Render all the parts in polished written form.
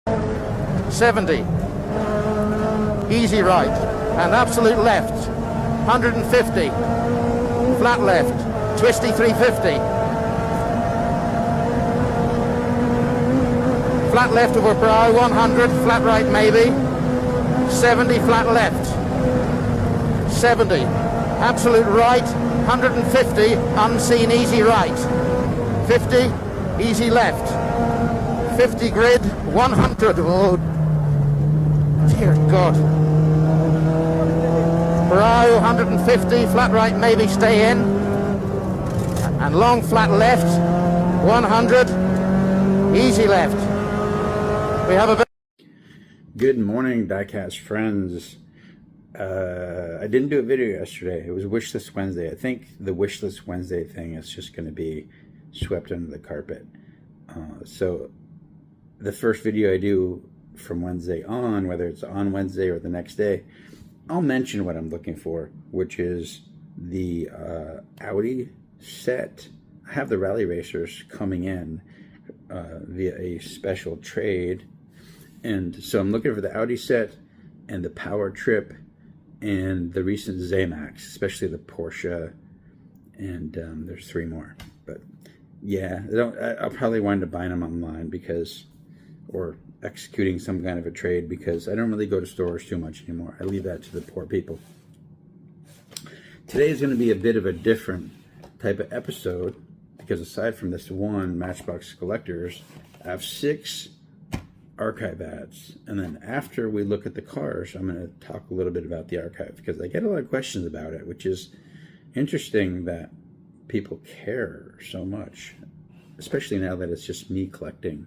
70, easy right, and absolute left, 150, flat left, twisty 350, flat left over brow, 100, flat right maybe, 70, flat left, 70, absolute right, 150, unseen easy right, 50, easy left, 50 grid, 100, oh dear God. Brow, 150, flat right maybe, stay in. And long flat left, 100, easy left. We have a... Good morning, Diecast friends. I didn't do a video yesterday. It was Wishlist Wednesday. I think the Wishlist Wednesday thing is just going to be swept under the carpet. So the first video I do from Wednesday on, whether it's on Wednesday or the next day, I'll mention what I'm looking for, which is the Audi set. I have the rally racers coming in via a special trade, and so I'm looking for the Audi set and the Power Trip and the recent Zamax, especially the Porsche, and there's 3 more. But yeah, I'll probably wind up buying them online or executing some kind of a trade, because I don't really go to stores too much anymore. I leave that to the poor people. Today is going to be a bit of a different type of episode, because aside from this one Matchbox Collectors, I have 6 archive ads, and then after we look at the cars, I'm going to talk a little bit about the archive, because I get a lot of questions about it, which is interesting that people care so much, especially now that it's just me collecting.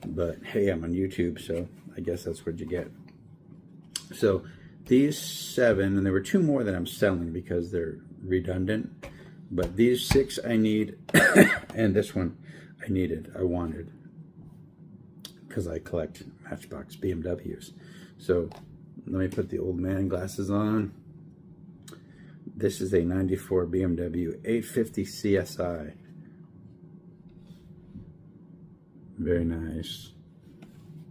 But hey, I'm on YouTube, so I guess that's what you get. So these 7, and there were 2 more that I'm selling because they're redundant, but these 6 I need, and this one I wanted, because I collect Matchbox BMWs. So let me put the old man glasses on. This is a 94 BMW 850 CSI. Very nice.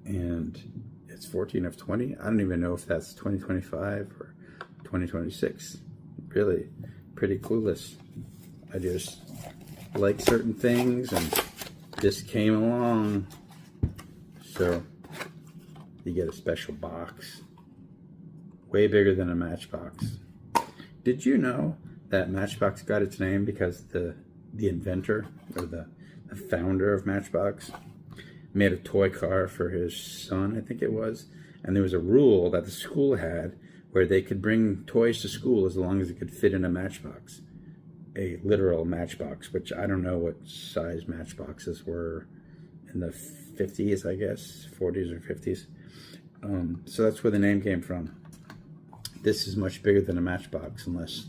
And it's 14 of 20. I don't even know if that's 2025 or 2026. Really pretty clueless. I just like certain things, and this came along. So you get a special box. Way bigger than a Matchbox. Did you know that Matchbox got its name because the inventor, or the founder of Matchbox, made a toy car for his son, I think it was, and there was a rule that the school had where they could bring toys to school as long as it could fit in a Matchbox, a literal Matchbox, which I don't know what size Matchboxes were in the 50s, I guess, 40s or 50s. So that's where the name came from. This is much bigger than a Matchbox, unless,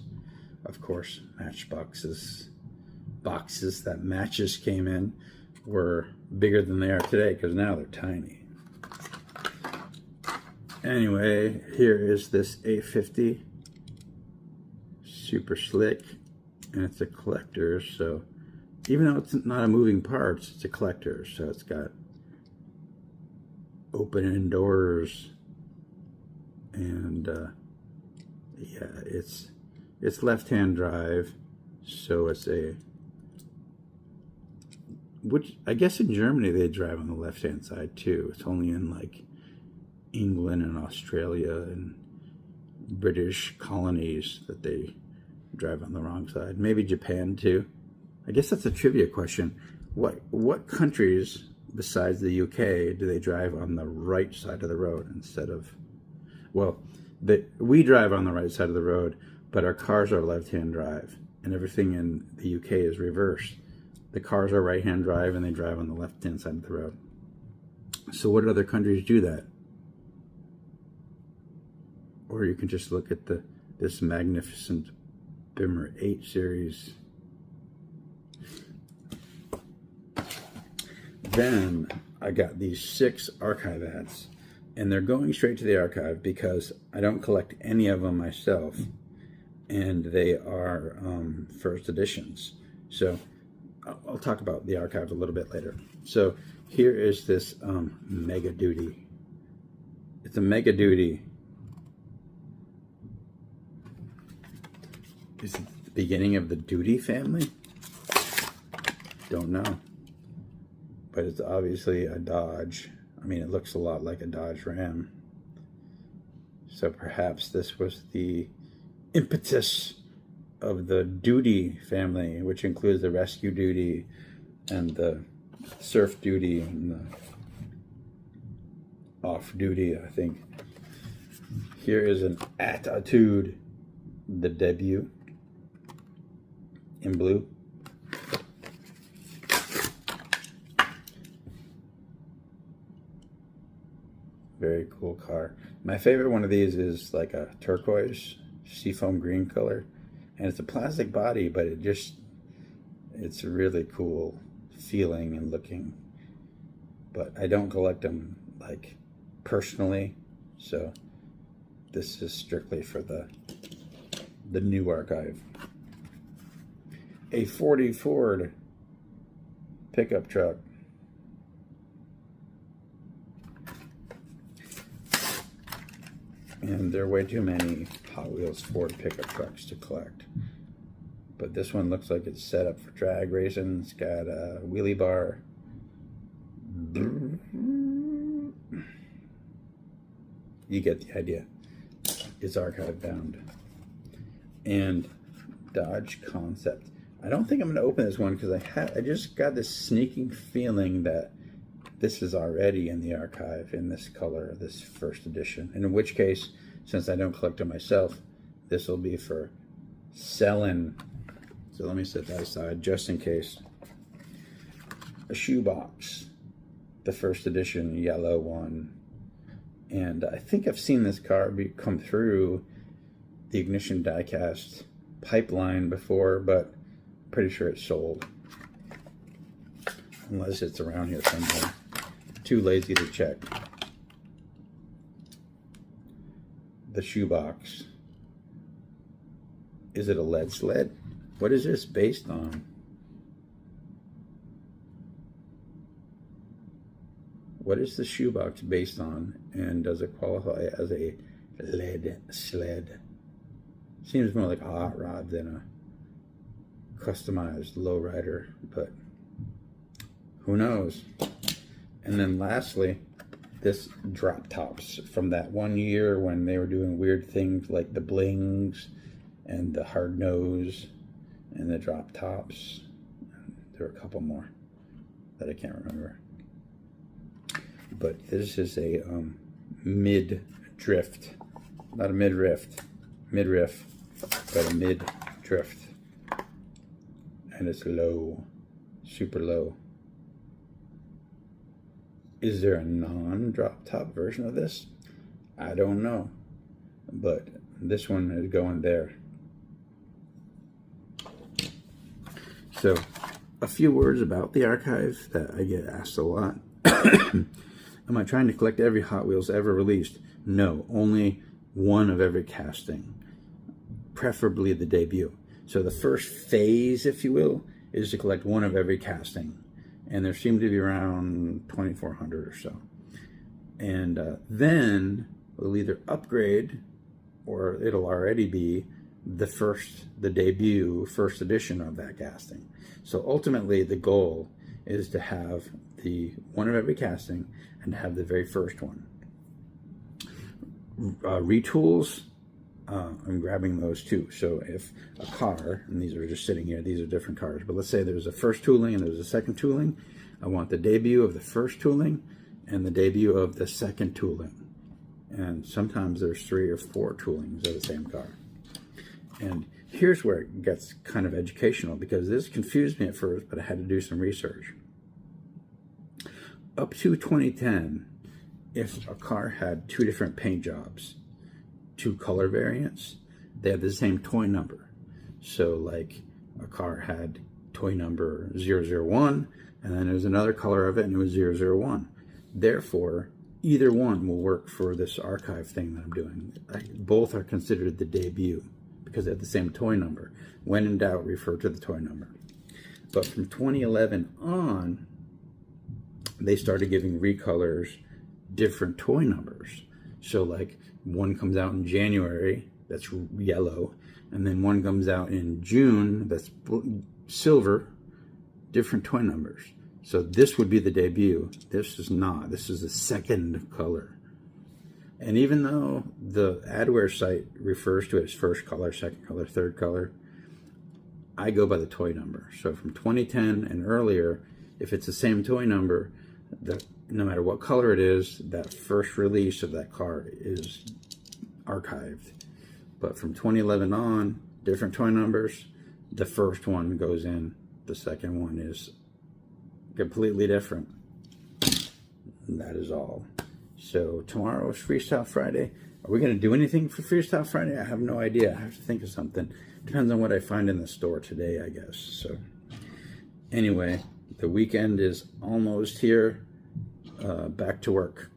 of course, Matchboxes, boxes that matches came in, were bigger than they are today, because now they're tiny. Anyway, here is this 850, super slick, and it's a collector. So even though it's not a moving parts, it's a collector. So it's got open doors, and yeah, it's left-hand drive, so it's which I guess in Germany they drive on the left-hand side too. It's only in like England and Australia and British colonies that they drive on the wrong side. Maybe Japan too. I guess that's a trivia question. What countries besides the UK do they drive on the right side of the road instead of, well, we drive on the right side of the road, but our cars are left-hand drive, and everything in the UK is reversed. The cars are right-hand drive, and they drive on the left-hand side of the road. So what other countries do that? Or you can just look at this magnificent Bimmer 8 series. Then I got these 6 archive ads, and they're going straight to the archive because I don't collect any of them myself, and they are first editions. So I'll talk about the archive a little bit later. So here is this Mega Duty. It's a Mega Duty. Is it the beginning of the Duty family? Don't know. But it's obviously a Dodge. I mean, it looks a lot like a Dodge Ram. So perhaps this was the impetus of the Duty family, which includes the Rescue Duty and the Surf Duty and the Off Duty, I think. Here is an Attitude, the debut, in blue. Very cool car. My favorite one of these is like a turquoise seafoam green color, and it's a plastic body, but it's really cool feeling and looking. But I don't collect them like personally, so this is strictly for the new archive. A 40 Ford pickup truck. And there are way too many Hot Wheels Ford pickup trucks to collect. But this one looks like it's set up for drag racing. It's got a wheelie bar. You get the idea. It's archive bound. And Dodge Concept. I don't think I'm going to open this one because I just got this sneaking feeling that this is already in the archive in this color, this first edition. And in which case, since I don't collect them myself, this will be for selling. So let me set that aside just in case. A shoebox, the first edition yellow one. And I think I've seen this car come through the Ignition Diecast pipeline before, but I'm pretty sure it's sold. Unless it's around here somewhere. Too lazy to check. The shoebox. Is it a lead sled? What is this based on? What is the shoebox based on? And does it qualify as a lead sled? Seems more like a hot rod than a customized lowrider, but who knows? And then lastly, this drop tops from that one year when they were doing weird things like the blings and the hard nose and the drop tops. There were a couple more that I can't remember. But this is a mid-drift, not a mid-rift, mid-riff, but a mid-drift. And it's low, super low. Is there a non-drop top version of this? I don't know, but this one is going there. So, a few words about the archive that I get asked a lot. Am I trying to collect every Hot Wheels ever released? No, only one of every casting, preferably the debut. So the first phase, if you will, is to collect one of every casting. And there seem to be around 2,400 or so. And then we'll either upgrade or it'll already be the debut first edition of that casting. So ultimately the goal is to have the one of every casting and to have the very first one. Retools, I'm grabbing those too. So if a car, and these are just sitting here, these are different cars, but let's say there's a first tooling and there's a second tooling. I want the debut of the first tooling and the debut of the second tooling. And sometimes there's 3 or 4 toolings of the same car. And here's where it gets kind of educational, because this confused me at first, but I had to do some research. Up to 2010, if a car had 2 different paint jobs, 2 color variants, they had the same toy number. So like a car had toy number 001, and then there was another color of it and it was 001. Therefore, either one will work for this archive thing that I'm doing. Both are considered the debut because they have the same toy number. When in doubt, refer to the toy number. But from 2011 on, they started giving recolors different toy numbers. So like one comes out in January, that's yellow, and then one comes out in June, that's silver, different toy numbers. So this would be the debut. This is not. This is the second color. And even though the Adware site refers to it as first color, second color, third color, I go by the toy number. So from 2010 and earlier, if it's the same toy number, no matter what color it is, that first release of that car is archived. But from 2011 on, different toy numbers, the first one goes in, the second one is completely different. And that is all. So tomorrow is Freestyle Friday. Are we going to do anything for Freestyle Friday? I have no idea. I have to think of something. Depends on what I find in the store today, I guess. So anyway, the weekend is almost here. Back to work.